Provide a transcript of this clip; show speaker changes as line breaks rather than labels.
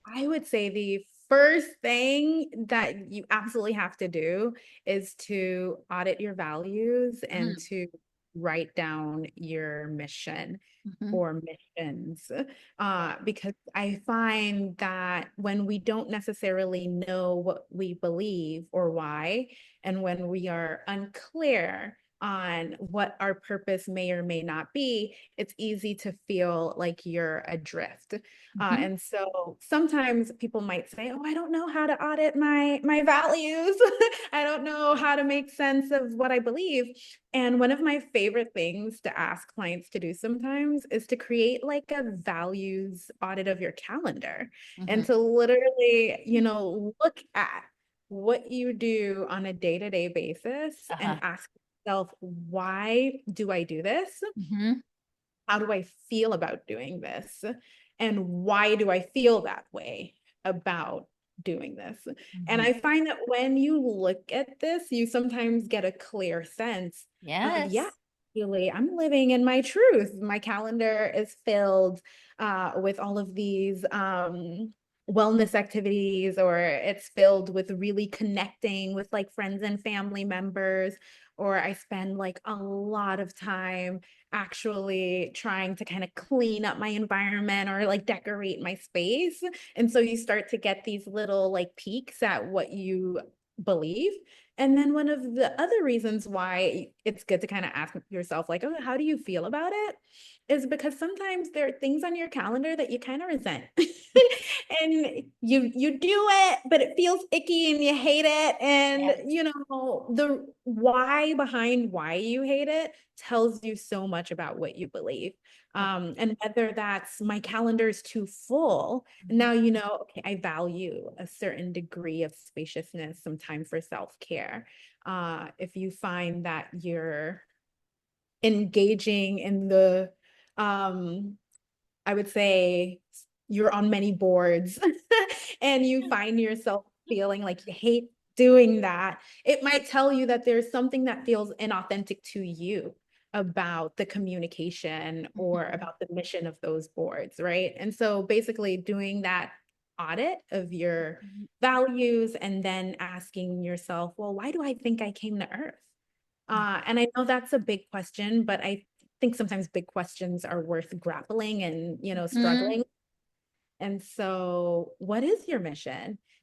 I would say the first thing that you absolutely have to do is to audit your values and
Mm,
to write down your mission
mhm,
or missions. Because I find that when we don't necessarily know what we believe or why, and when we are unclear on what our purpose may or may not be, it's easy to feel like you're adrift.
mhm.
And so sometimes people might say, "Oh, I don't know how to audit my values. I don't know how to make sense of what I believe." And one of my favorite things to ask clients to do sometimes is to create like a values audit of your calendar and
Mhm.
to literally, look at what you do on a day-to-day basis and
Uh-huh.
ask yourself, why do I do this?
Mhm.
How do I feel about doing this? And why do I feel that way about doing this? And
Mhm.
I find that when you look at this, you sometimes get a clear sense of, yeah,
Yes.
really, I'm living in my truth. My calendar is filled with all of these wellness activities, or it's filled with really connecting with like friends and family members, or I spend like a lot of time actually trying to kind of clean up my environment or like decorate my space. And so you start to get these little like peeks at what you believe. And then one of the other reasons why it's good to kind of ask yourself, like, oh, how do you feel about it? Is because sometimes there are things on your calendar that you kind of resent. And you do it, but it feels icky and you hate it. And
Yes.
the why behind why you hate it tells you so much about what you believe. And whether that's my calendar is too full, and
Mhm.
now okay, I value a certain degree of spaciousness, some time for self-care. If you find that you're engaging in the I would say you're on many boards and you find yourself feeling like you hate doing that, it might tell you that there's something that feels inauthentic to you about the communication or
Mhm.
about the mission of those boards, right? And so basically doing that audit of your
Mhm.
values and then asking yourself, well, why do I think I came to Earth? And I know that's a big question, but I think sometimes big questions are worth grappling and,
Mhm.
struggling. And so, what is your mission?